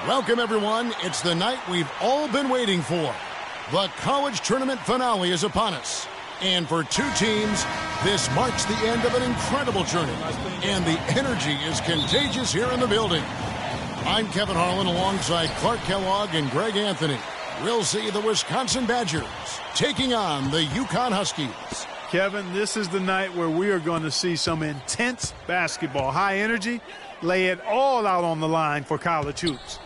Welcome, everyone. It's the night we've all been waiting for. The college tournament finale is upon us. And for two teams, this marks the end of an incredible journey. And the energy is contagious here in the building. I'm Kevin Harlan alongside Clark Kellogg and Greg Anthony. We'll see the Wisconsin Badgers taking on the UConn Huskies. Kevin, this is the night where we are going to see some intense basketball. High energy, lay it all out on the line for college hoops.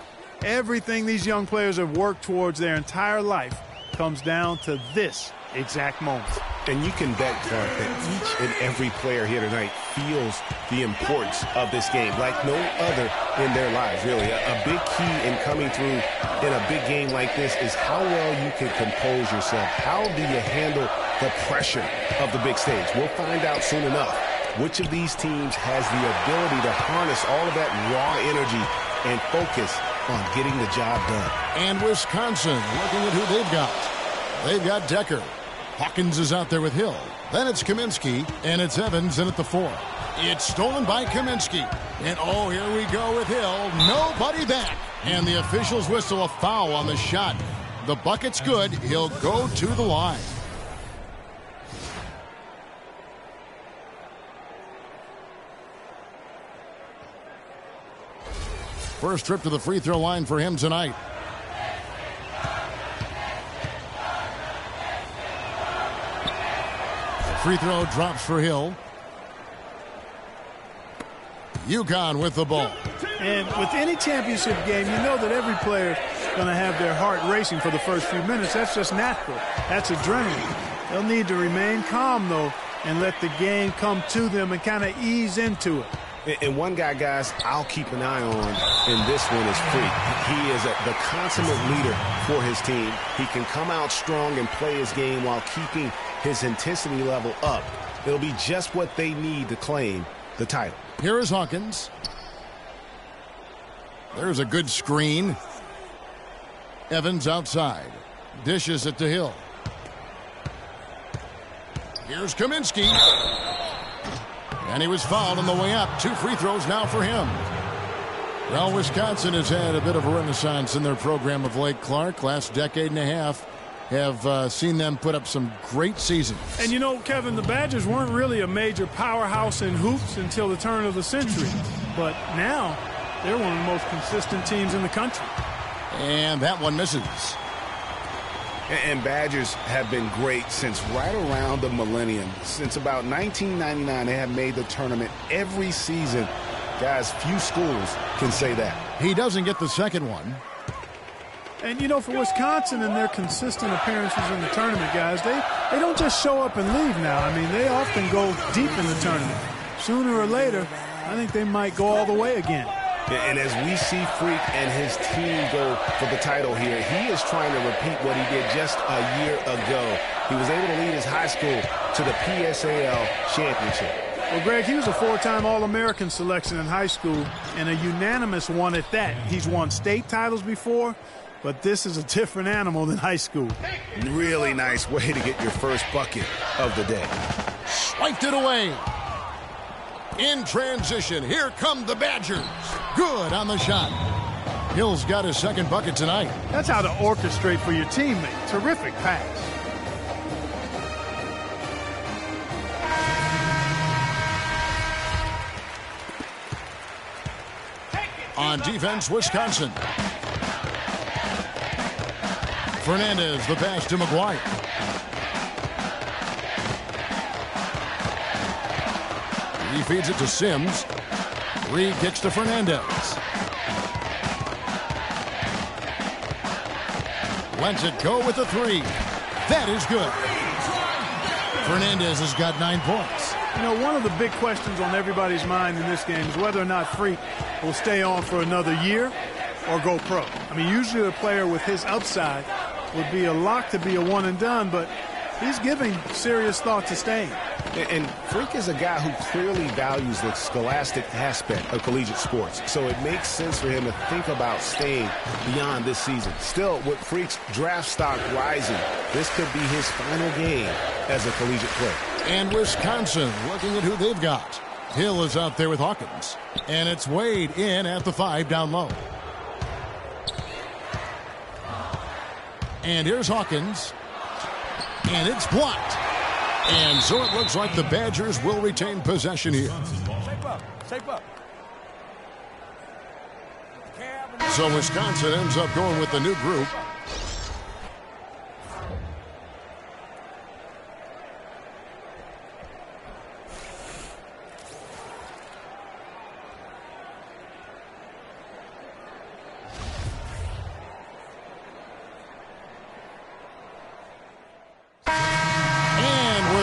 Everything these young players have worked towards their entire life comes down to this exact moment. And you can bet, Clark, that each and every player here tonight feels the importance of this game like no other in their lives, really. A big key in coming through in a big game like this is how well you can compose yourself. How do you handle the pressure of the big stage? We'll find out soon enough which of these teams has the ability to harness all of that raw energy and focus on getting the job done. And Wisconsin looking at who they've got. They've got Decker. Hawkins is out there with Hill. Then it's Kaminsky, and it's Evans in at the 4. It's stolen by Kaminsky. And oh, here we go with Hill. Nobody back. And the officials whistle a foul on the shot. The bucket's good. He'll go to the line. First trip to the free throw line for him tonight. The free throw drops for Hill. UConn with the ball. And with any championship game, you know that every player is going to have their heart racing for the first few minutes. That's just natural. That's adrenaline. They'll need to remain calm, though, and let the game come to them and kind of ease into it. And one guy, guys, I'll keep an eye on in this one is Freak. He is the consummate leader for his team. He can come out strong and play his game while keeping his intensity level up. It'll be just what they need to claim the title. Here is Hawkins. There's a good screen. Evans outside. Dishes it to Hill. Here's Kaminsky. And he was fouled on the way up. 2 free throws now for him. Well, Wisconsin has had a bit of a renaissance in their program of late, Clark. Last decade and a half have seen them put up some great seasons. And you know, Kevin, the Badgers weren't really a major powerhouse in hoops until the turn of the century. But now they're one of the most consistent teams in the country. And that one misses. And Badgers have been great since right around the millennium. Since about 1999, they have made the tournament every season. Guys, few schools can say that. He doesn't get the second one. And, you know, for Wisconsin and their consistent appearances in the tournament, guys, they don't just show up and leave now. I mean, they often go deep in the tournament. Sooner or later, I think they might go all the way again. And as we see Freak and his team go for the title here, he is trying to repeat what he did just a year ago. He was able to lead his high school to the PSAL championship. Well, Greg, he was a 4-time All-American selection in high school and a unanimous one at that. He's won state titles before, but this is a different animal than high school. Really nice way to get your first bucket of the day. Swiped it away. In transition, here come the Badgers. Good on the shot. Hill's got his second bucket tonight. That's how to orchestrate for your teammate. Terrific pass. On defense, Wisconsin. Fernandez, the pass to McGuire. He feeds it to Sims. Reed kicks to Fernandez. Lets it go with the 3. That is good. Fernandez has got 9 points. You know, one of the big questions on everybody's mind in this game is whether or not Freak will stay on for another year or go pro. I mean, usually a player with his upside would be a lock to be a one and done, but he's giving serious thought to staying. And Freak is a guy who clearly values the scholastic aspect of collegiate sports, so it makes sense for him to think about staying beyond this season. Still, with Freak's draft stock rising, this could be his final game as a collegiate player. And Wisconsin looking at who they've got. Hill is out there with Hawkins. And it's Wade in at the 5 down low. And here's Hawkins. And it's blocked. And so it looks like the Badgers will retain possession here. Shape up. So Wisconsin ends up going with the new group.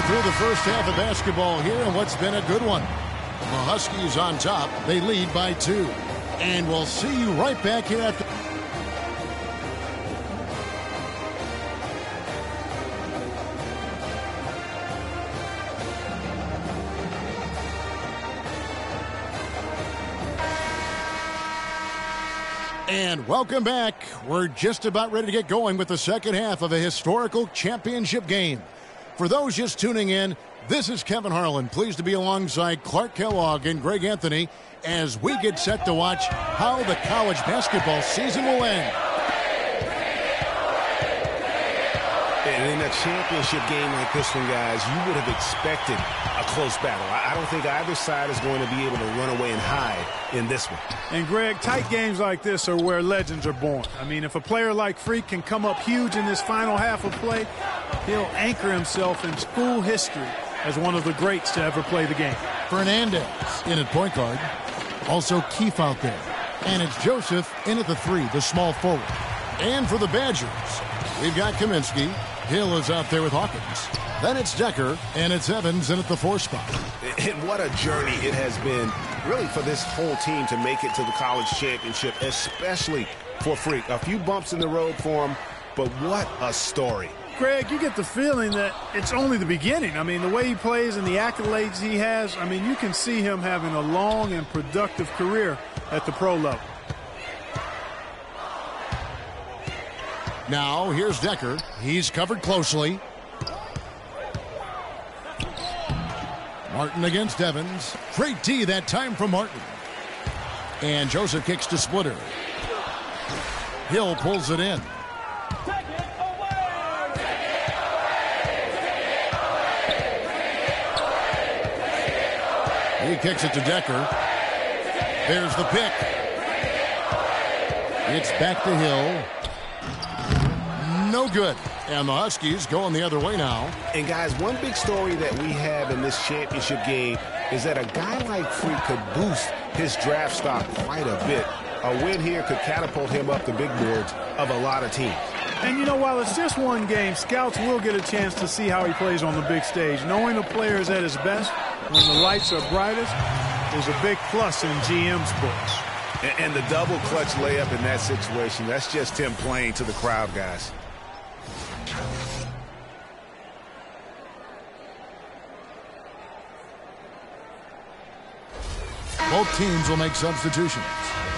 Through the first half of basketball here, and what's been a good one. The Huskies on top. They lead by 2. And we'll see you right back here at the... And welcome back. We're just about ready to get going with the second half of a historical championship game. For those just tuning in, this is Kevin Harlan, pleased to be alongside Clark Kellogg and Greg Anthony as we get set to watch how the college basketball season will end. And in a championship game like this one, guys, you would have expected a close battle. I don't think either side is going to be able to run away and hide in this one. And, Greg, tight games like this are where legends are born. I mean, if a player like Freak can come up huge in this final half of play, he'll anchor himself in school history as one of the greats to ever play the game. Fernandez in at point guard. Also Keefe out there. And it's Joseph in at the 3, the small forward. And for the Badgers, we've got Kaminsky. Hill is out there with Hawkins. Then it's Decker, and it's Evans in at the 4 spot. And what a journey it has been, really, for this whole team to make it to the college championship, especially for Freak. A few bumps in the road for him, but what a story. Greg, you get the feeling that it's only the beginning. I mean, the way he plays and the accolades he has, I mean, you can see him having a long and productive career at the pro level. Now, here's Decker. He's covered closely. Martin against Evans. Great D that time from Martin. And Joseph kicks to Splitter. Hill pulls it in. He kicks it to Decker. There's the pick. It's back to Hill. No good. And the Huskies going the other way now. And, guys, one big story that we have in this championship game is that a guy like Freak could boost his draft stock quite a bit. A win here could catapult him up the big boards of a lot of teams. And, you know, while it's just one game, scouts will get a chance to see how he plays on the big stage. Knowing a player is at his best when the lights are brightest is a big plus in GM's books. And the double clutch layup in that situation, that's just him playing to the crowd, guys. Both teams will make substitutions.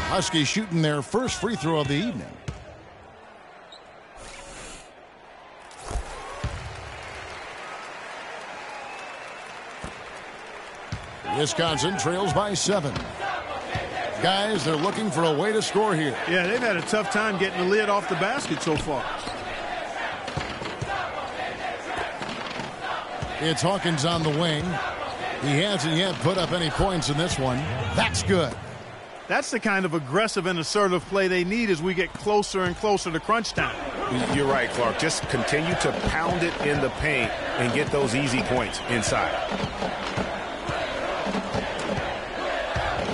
Huskies shooting their first free throw of the evening. Wisconsin trails by 7. Guys, they're looking for a way to score here. Yeah, they've had a tough time getting the lid off the basket so far. It's Hawkins on the wing. He hasn't yet put up any points in this one. That's good. That's the kind of aggressive and assertive play they need as we get closer and closer to crunch time. You're right, Clark. Just continue to pound it in the paint and get those easy points inside.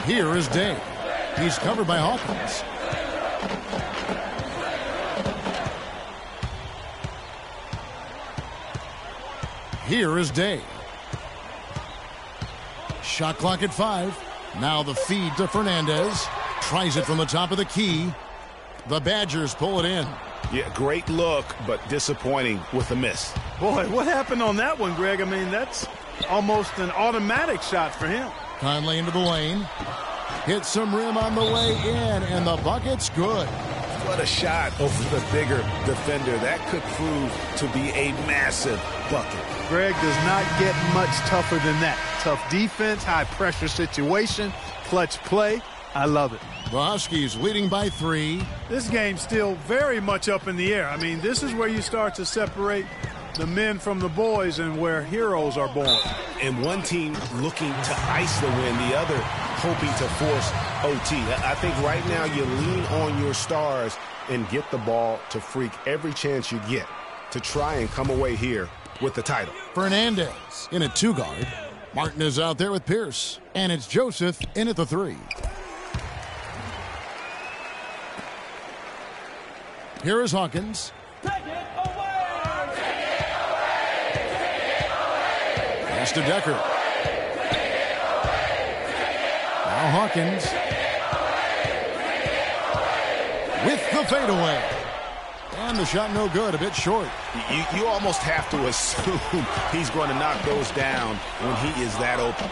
Here is Day. He's covered by Hawkins. Here is Day. Shot clock at 5. Now the feed to Fernandez. Tries it from the top of the key. The Badgers pull it in. Yeah, great look, but disappointing with the miss. Boy, what happened on that one, Greg? I mean, that's almost an automatic shot for him. Conley into the lane. Hits some rim on the way in, and the bucket's good. What a shot over the bigger defender. That could prove to be a massive bucket. Greg does not get much tougher than that. Tough defense, high pressure situation, clutch play. I love it. The Huskies leading by 3. This game's still very much up in the air. I mean, this is where you start to separate the men from the boys and where heroes are born. And one team looking to ice the win, the other hoping to force OT. I think right now you lean on your stars and get the ball to Freak every chance you get to try and come away here with the title. Fernandez in at 2 guard. Martin is out there with Pierce. And it's Joseph in at the 3. Here is Hawkins. Pass to Decker. Now Hawkins. With the fadeaway. And the shot no good, a bit short. You almost have to assume he's going to knock those down when he is that open.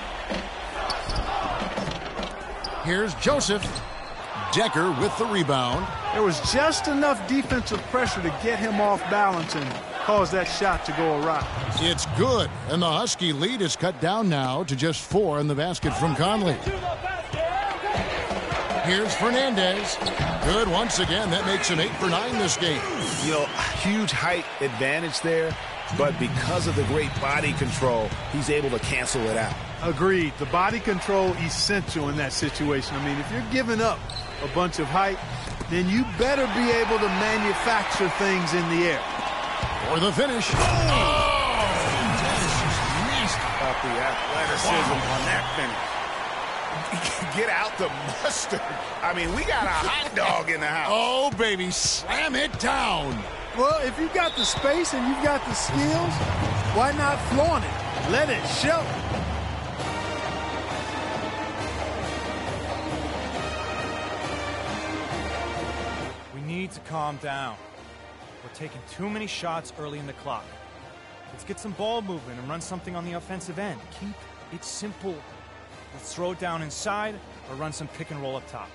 Here's Joseph. Decker with the rebound. There was just enough defensive pressure to get him off balance and cause that shot to go awry. It's good, and the Husky lead is cut down now to just 4 in the basket from Conley. Here's Fernandez. Good once again. That makes him 8 for 9 this game. You know, huge height advantage there, but because of the great body control, he's able to cancel it out. Agreed. The body control essential in that situation. I mean, if you're giving up a bunch of height, then you better be able to manufacture things in the air. For the finish. That is just nasty about the athleticism on that finish. Get out the mustard. I mean, we got a hot dog in the house. Oh, baby, slam it down. Well, if you've got the space and you've got the skills, why not flaunt it? Let it show. We need to calm down. We're taking too many shots early in the clock. Let's get some ball movement and run something on the offensive end. Keep it simple. Let's throw it down inside or run some pick and roll up top.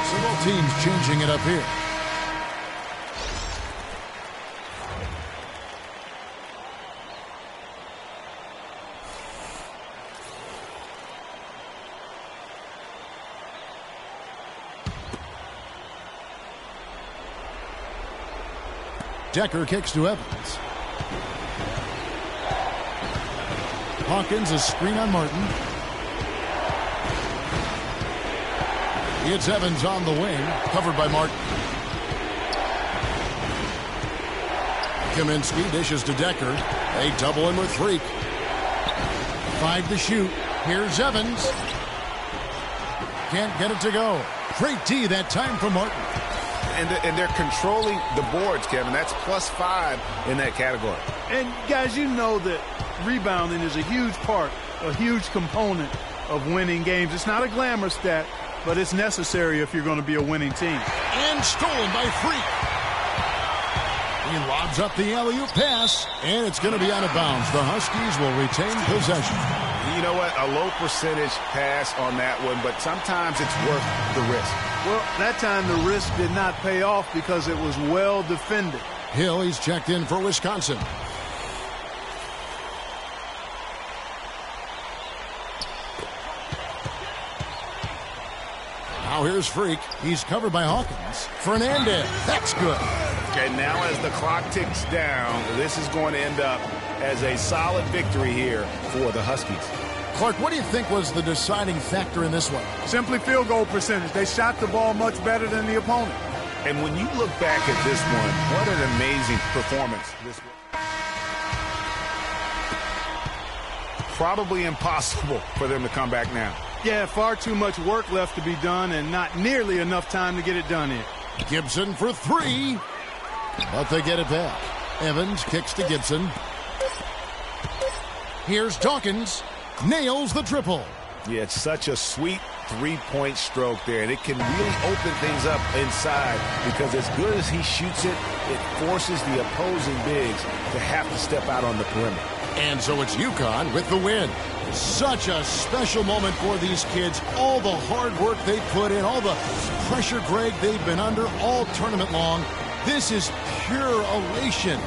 Several teams changing it up here. Decker kicks to Evans. Hawkins a screen on Martin. It's Evans on the wing, covered by Martin. Kaminsky dishes to Decker. They double him with Freak. 5 to shoot. Here's Evans. Can't get it to go. Great D that time for Martin. And they're controlling the boards, Kevin. That's +5 in that category. And, guys, you know that rebounding is a huge part, a huge component of winning games. It's not a glamour stat, but it's necessary if you're going to be a winning team. And stolen by Freak. He lobs up the alley-oop pass, and it's going to be out of bounds. The Huskies will retain possession. You know what? A low percentage pass on that one, but sometimes it's worth the risk. Well, that time the risk did not pay off because it was well defended. Hill, he's checked in for Wisconsin. Now here's Freak. He's covered by Hawkins. Fernandez. That's good. Okay, now as the clock ticks down, this is going to end up as a solid victory here for the Huskies. Clark, what do you think was the deciding factor in this one? Simply field goal percentage. They shot the ball much better than the opponent. And when you look back at this one, what an amazing performance this was. Probably impossible for them to come back now. Yeah, far too much work left to be done and not nearly enough time to get it done in. Gibson for 3. But they get it back. Evans kicks to Gibson. Here's Dawkins. Nails the triple. Yeah, it's such a sweet three-point stroke there, and it can really open things up inside because as good as he shoots it, it forces the opposing bigs to have to step out on the perimeter. And so it's UConn with the win. Such a special moment for these kids. All the hard work they put in, all the pressure, Greg, they've been under all tournament long. This is pure elation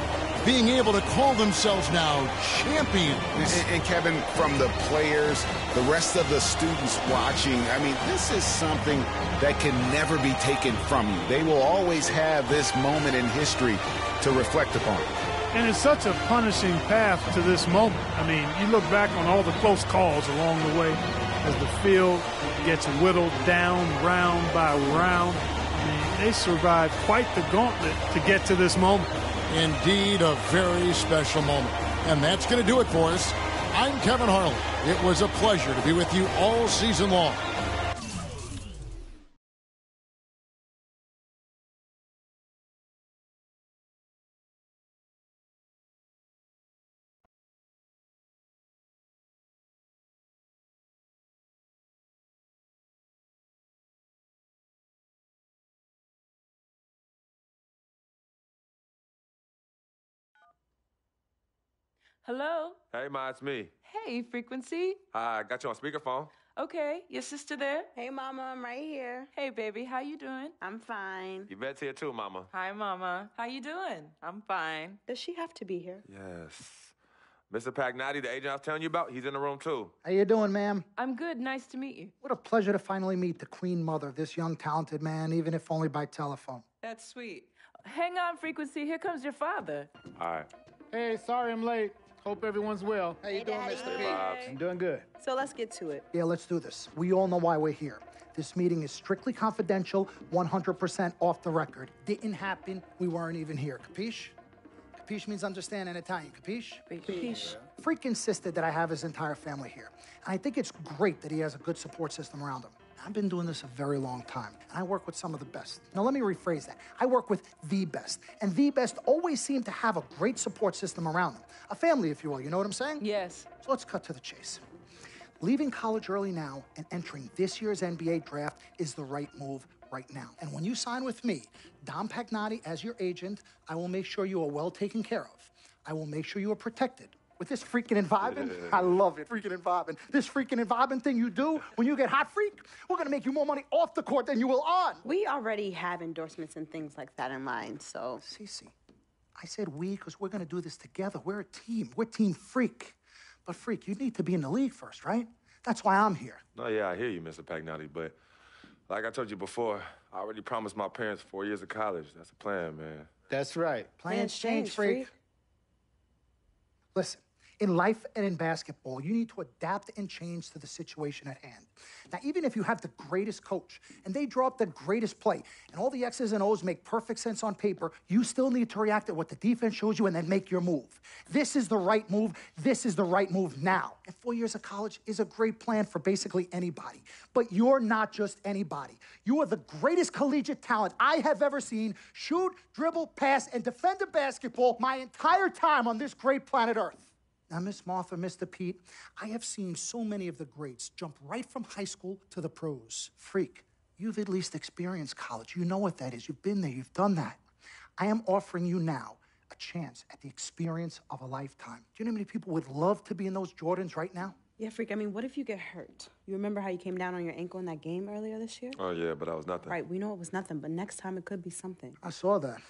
being able to call themselves now champions. And Kevin, from the players, the rest of the students watching, I mean, this is something that can never be taken from you. They will always have this moment in history to reflect upon. And it's such a punishing path to this moment. I mean, you look back on all the close calls along the way as the field gets whittled down round by round. I mean, they survived quite the gauntlet to get to this moment. Indeed, a very special moment. And that's going to do it for us. I'm Kevin Harlan. It was a pleasure to be with you all season long. Hello? Hey, Ma, it's me. Hey, Frequency. Hi, got you on speakerphone. Okay, your sister there? Hey, Mama, I'm right here. Hey, baby, how you doing? I'm fine. Yvette's here too, Mama. Hi, Mama. How you doing? I'm fine. Does she have to be here? Yes. Mr. Pagnotti, the agent I was telling you about, he's in the room too. How you doing, ma'am? I'm good. Nice to meet you. What a pleasure to finally meet the queen mother of this young, talented man, even if only by telephone. That's sweet. Hang on, Frequency. Here comes your father. All right. Hey, sorry I'm late. Hope everyone's well. How you doing, Mr. P? I'm doing good. So let's get to it. Yeah, let's do this. We all know why we're here. This meeting is strictly confidential, 100% off the record. Didn't happen. We weren't even here. Capiche? Capiche means understand in Italian. Capiche? Capiche. Freak insisted that I have his entire family here. And I think it's great that he has a good support system around him. I've been doing this a very long time, and I work with some of the best. Now, let me rephrase that. I work with the best, and the best always seem to have a great support system around them. A family, if you will, you know what I'm saying? Yes. So let's cut to the chase. Leaving college early now and entering this year's NBA draft is the right move right now. And when you sign with me, Dom Pagnotti, as your agent, I will make sure you are well taken care of. I will make sure you are protected. With this freaking and vibing, I love it, freaking and vibing. This freaking and vibing thing you do when you get hot freak, we're gonna make you more money off the court than you will on. We already have endorsements and things like that in line, so. Cece, I said we because we're gonna do this together. We're a team. We're Team Freak. But Freak, you need to be in the league first, right? That's why I'm here. No, yeah, I hear you, Mr. Pagnotti, but like I told you before, I already promised my parents 4 years of college. That's a plan, man. That's right. Plans change, Freak. Listen. In life and in basketball, you need to adapt and change to the situation at hand. Now, even if you have the greatest coach and they draw up the greatest play and all the X's and O's make perfect sense on paper, you still need to react to what the defense shows you and then make your move. This is the right move. This is the right move now. And 4 years of college is a great plan for basically anybody. But you're not just anybody. You are the greatest collegiate talent I have ever seen shoot, dribble, pass, and defend a basketball my entire time on this great planet Earth. Now, Miss Martha, Mr. Pete, I have seen so many of the greats jump right from high school to the pros. Freak, you've at least experienced college. You know what that is. You've been there. You've done that. I am offering you now a chance at the experience of a lifetime. Do you know how many people would love to be in those Jordans right now? Yeah, Freak, I mean, what if you get hurt? You remember how you came down on your ankle in that game earlier this year? Oh, yeah, but that was nothing. Right, we know it was nothing, but next time it could be something. I saw that.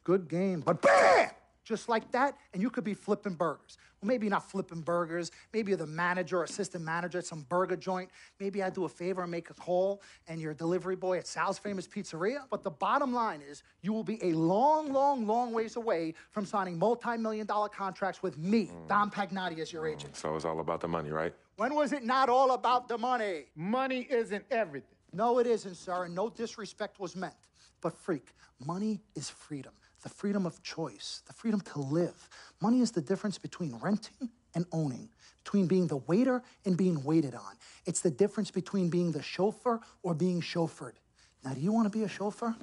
Good game, but BAM! Just like that, and you could be flipping burgers. Well, maybe you're not flipping burgers. Maybe you're the manager or assistant manager at some burger joint. Maybe I do a favor and make a call, and you're a delivery boy at Sal's Famous Pizzeria. But the bottom line is, you will be a long, long, long ways away from signing multi-million-dollar contracts with me, Dom Pagnotti, as your agent. So it's all about the money, right? When was it not all about the money? Money isn't everything. No, it isn't, sir, and no disrespect was meant. But Freak, money is freedom. The freedom of choice, the freedom to live. Money is the difference between renting and owning, between being the waiter and being waited on. It's the difference between being the chauffeur or being chauffeured. Now, do you want to be a chauffeur?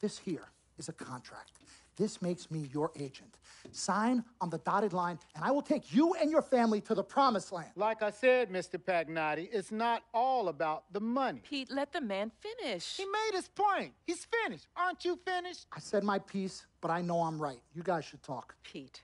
This here is a contract. This makes me your agent. Sign on the dotted line, and I will take you and your family to the promised land. Like I said, Mr. Pagnotti, it's not all about the money. Pete, let the man finish. He made his point. He's finished. Aren't you finished? I said my piece, but I know I'm right. You guys should talk. Pete,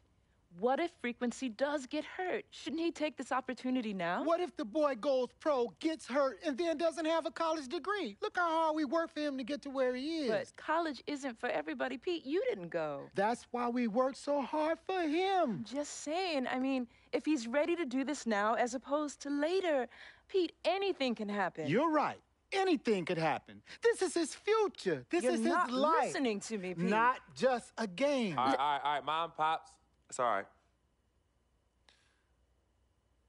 What if Frequency does get hurt? Shouldn't he take this opportunity now? What if the boy goes pro, gets hurt, and then doesn't have a college degree? Look how hard we work for him to get to where he is. But college isn't for everybody, Pete. You didn't go. That's why we work so hard for him. Just saying. I mean, if he's ready to do this now as opposed to later, Pete, anything can happen. You're right. Anything could happen. This is his future. This is his life. You're not listening to me, Pete. Not just a game. All right, Mom, Pops. It's all right.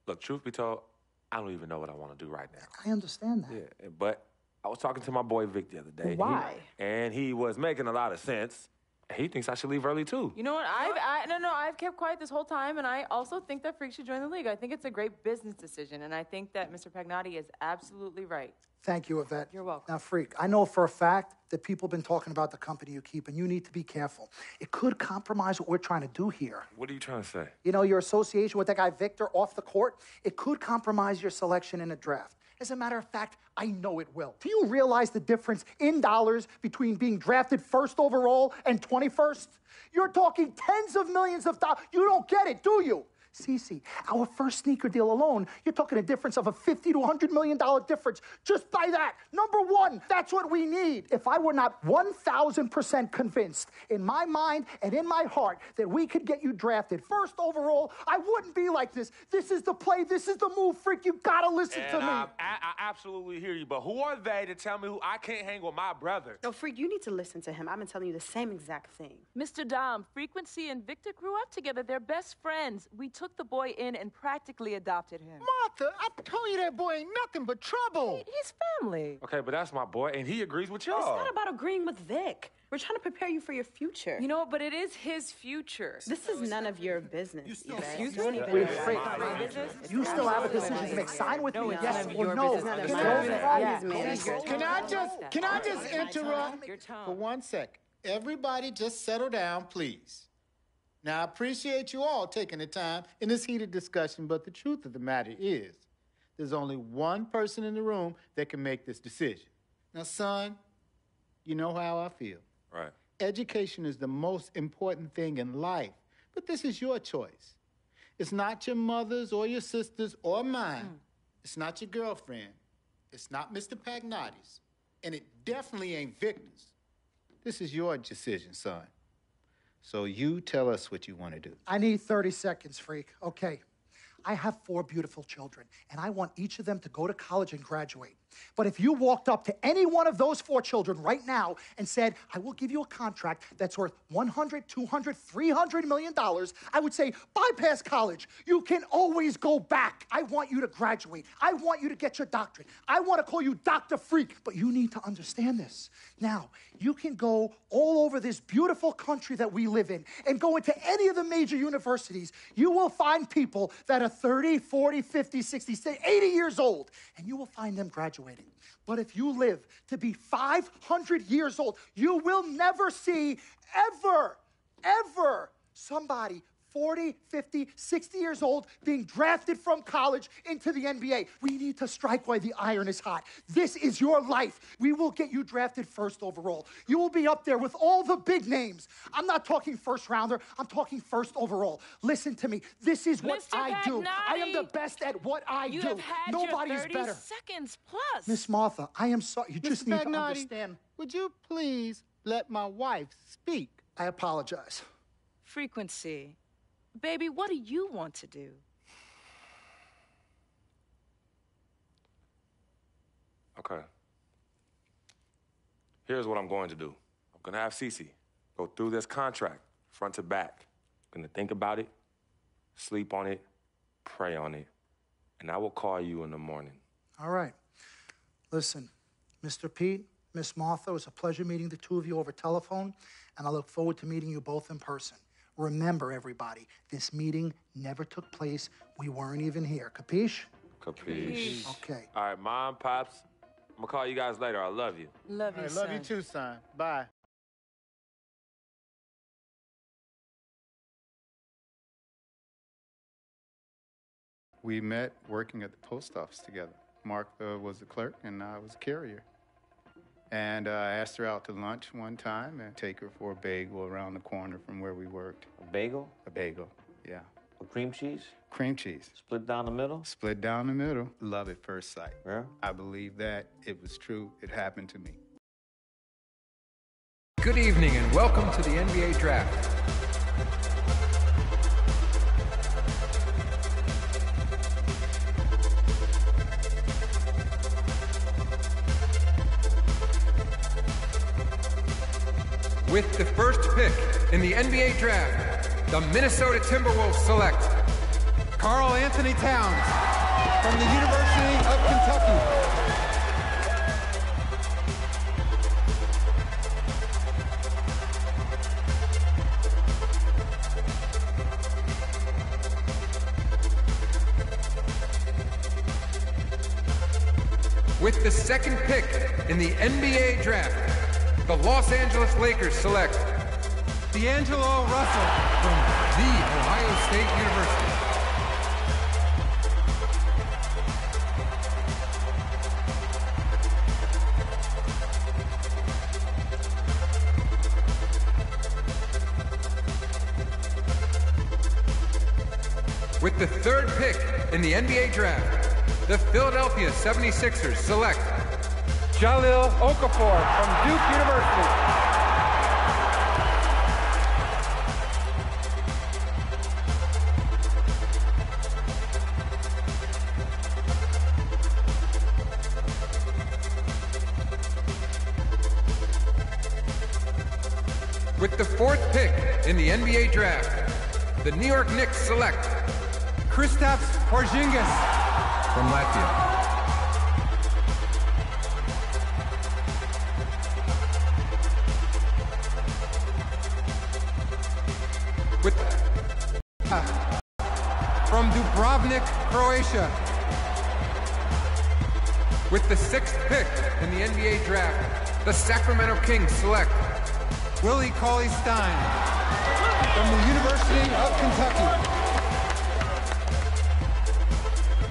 Look, truth be told, I don't even know what I want to do right now. I understand that. Yeah, but I was talking to my boy Vic the other day. Why? And he was making a lot of sense. He thinks I should leave early, too. You know what? I've kept quiet this whole time, and I also think that Freak should join the league. I think it's a great business decision, and I think that Mr. Pagnotti is absolutely right. Thank you, Yvette. You're welcome. Now, Freak, I know for a fact that people have been talking about the company you keep, and you need to be careful. It could compromise what we're trying to do here. What are you trying to say? You know, your association with that guy Victor off the court, it could compromise your selection in a draft. As a matter of fact, I know it will. Do you realize the difference in dollars between being drafted first overall and 21st? You're talking tens of millions of dollars. You don't get it, do you? Cece, our first sneaker deal alone, you're talking a difference of a $50 to $100 million difference just by that. Number one, that's what we need. If I were not 1,000% convinced in my mind and in my heart that we could get you drafted first overall, I wouldn't be like this. This is the play. This is the move, Freak. You gotta listen to me. I absolutely hear you, but who are they to tell me who I can't hang with my brother? No, Freak, you need to listen to him. I've been telling you the same exact thing. Mr. Dom, Frequency and Victor grew up together. They're best friends. We took the boy in and practically adopted him. Martha, I told you that boy ain't nothing but trouble. He's family. Okay, but that's my boy, and he agrees with y'all. It's not about agreeing with Vic. We're trying to prepare you for your future. You know what? But it is his future. This is none of your business. Excuse Don't me? even Wait, know Freak, why. you still have a decision to make. Sign with me, yes or no. Can I just interrupt for 1 second? Everybody just settle down, please. Now, I appreciate you all taking the time in this heated discussion, but the truth of the matter is there's only one person in the room that can make this decision. Now, son, you know how I feel. Right. Education is the most important thing in life, but this is your choice. It's not your mother's or your sister's or mine. It's not your girlfriend. It's not Mr. Pagnotti's. And it definitely ain't Victor's. This is your decision, son. So you tell us what you want to do. I need 30 seconds, Freak. Okay. I have 4 beautiful children, and I want each of them to go to college and graduate. But if you walked up to any one of those 4 children right now and said, I will give you a contract that's worth $100, $200, $300 million, I would say, bypass college. You can always go back. I want you to graduate. I want you to get your doctorate. I want to call you Dr. Freak, but you need to understand this. Now, you can go all over this beautiful country that we live in and go into any of the major universities. You will find people that are 30, 40, 50, 60, 80 years old, and you will find them graduating. But if you live to be 500 years old, you will never see ever somebody 40, 50, 60 years old being drafted from college into the NBA. We need to strike while the iron is hot. This is your life. We will get you drafted first overall. You will be up there with all the big names. I'm not talking first rounder. I'm talking first overall. Listen to me. This is what Mr. I do. Pagnotti, I am the best at what I do. You have had Nobody your is 30 better. seconds plus. Miss Martha, I am sorry. You just Mr. need to Pagnotti, understand. would you please let my wife speak? I apologize. Frequency. Baby, what do you want to do? Okay. Here's what I'm going to do. I'm going to have Cece go through this contract front to back. I'm going to think about it, sleep on it, pray on it, and I will call you in the morning. All right. Listen, Mr. Pete, Miss Martha, it was a pleasure meeting the two of you over telephone, and I look forward to meeting you both in person. Remember, everybody, this meeting never took place. We weren't even here. Capiche? Capiche. Okay. All right, Mom, Pops, I'm going to call you guys later. I love you. Love you, I son. love you too, son. Bye. We met working at the post office together. Mark was the clerk, and I was a carrier. And I asked her out to lunch one time and take her for a bagel around the corner from where we worked. A bagel? A bagel, Yeah. With cream cheese? Cream cheese. Split down the middle? Split down the middle. Love at first sight. Yeah? I believe that. It was true. It happened to me. Good evening and welcome to the NBA Draft. With the first pick in the NBA Draft, the Minnesota Timberwolves select Karl Anthony Towns from the University of Kentucky. With the second pick in the NBA Draft, the Los Angeles Lakers select D'Angelo Russell from The Ohio State University. With the third pick in the NBA Draft, the Philadelphia 76ers select Jahlil Okafor from Duke University. With the fourth pick in the NBA Draft, the New York Knicks select Kristaps Porzingis from Latvia. With from Dubrovnik, Croatia. With the sixth pick in the NBA Draft, the Sacramento Kings select Willie Cauley-Stein from the University of Kentucky.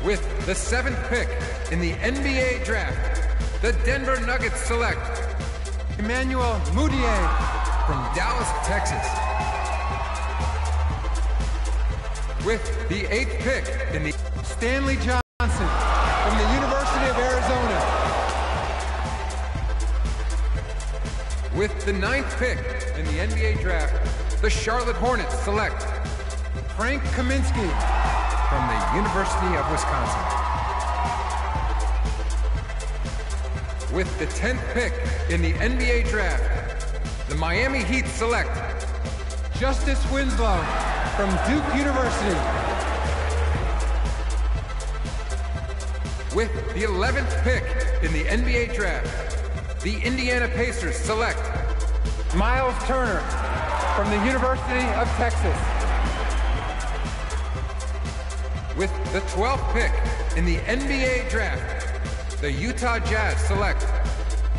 With the seventh pick in the NBA Draft, the Denver Nuggets select Emmanuel Mudiay from Dallas, Texas. With the eighth pick in the Stanley Johnson from the University of Arizona. With the ninth pick in the NBA Draft, the Charlotte Hornets select Frank Kaminsky from the University of Wisconsin. With the 10th pick in the NBA Draft, the Miami Heat select Justice Winslow from Duke University. With the 11th pick in the NBA Draft, the Indiana Pacers select Miles Turner from the University of Texas. With the 12th pick in the NBA Draft, the Utah Jazz select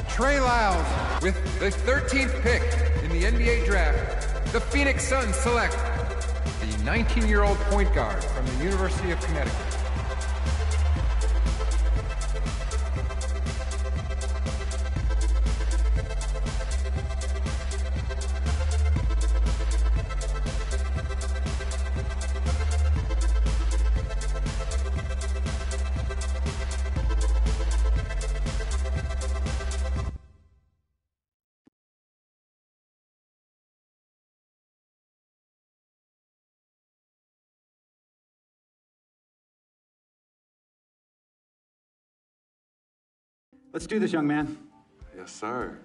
Trey Lyles. With the 13th pick in the NBA Draft, the Phoenix Suns select the 19-year-old point guard from the University of Connecticut. Let's do this, young man. Yes, sir.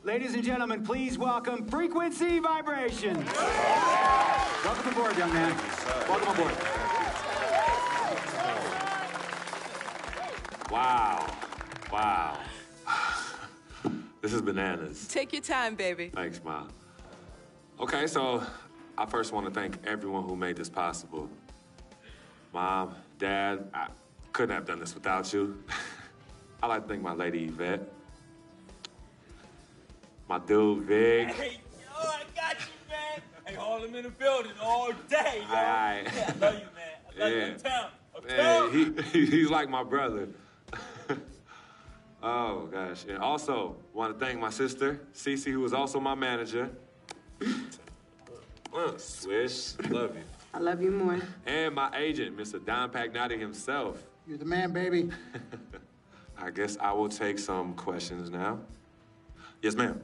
Ladies and gentlemen, please welcome Frequency Vibrations. Welcome aboard, young man. Welcome aboard. Wow. Wow. This is bananas. Take your time, baby. Thanks, Mom. Okay, so I first want to thank everyone who made this possible. Mom, Dad, I couldn't have done this without you. I'd like to thank my lady, Yvette. My dude, Vic. Hey, yo, I got you, man. Hey, hold him in the building all day, yo. Aye. Yeah, I love you, man. I love you in town. Hey, he's like my brother. Oh, gosh. And also, want to thank my sister, Cece, who was also my manager. Swish, love you. I love you more. And my agent, Mr. Don Pagnotti himself. You're the man, baby. I guess I will take some questions now. Yes, ma'am.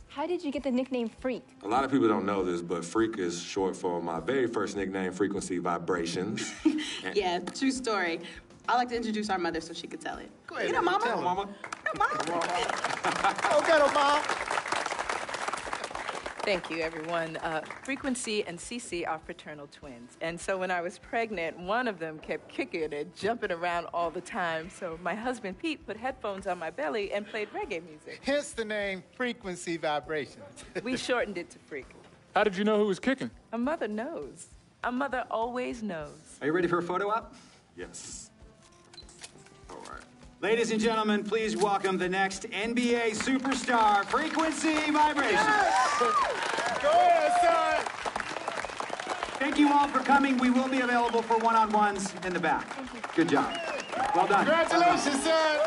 How did you get the nickname Freak? A lot of people don't know this, but Freak is short for my very first nickname, Frequency Vibrations. Yeah, true story. I like to introduce our mother so she could tell it. Go ahead. You know, Mama. Tell her, Mama. No, Mama. Go get him, Mom. Thank you, everyone. Frequency and Cece are fraternal twins. And so when I was pregnant, one of them kept kicking and jumping around all the time. So my husband, Pete, put headphones on my belly and played reggae music. Hence the name Frequency Vibrations. We shortened it to Freak. How did you know who was kicking? A mother knows. A mother always knows. Are you ready for a photo op? Yes. All right. Ladies and gentlemen, please welcome the next NBA superstar, Frequency Vibrations. Go ahead, son. Thank you all for coming. We will be available for one-on-ones in the back. Good job. Well done. Congratulations, son.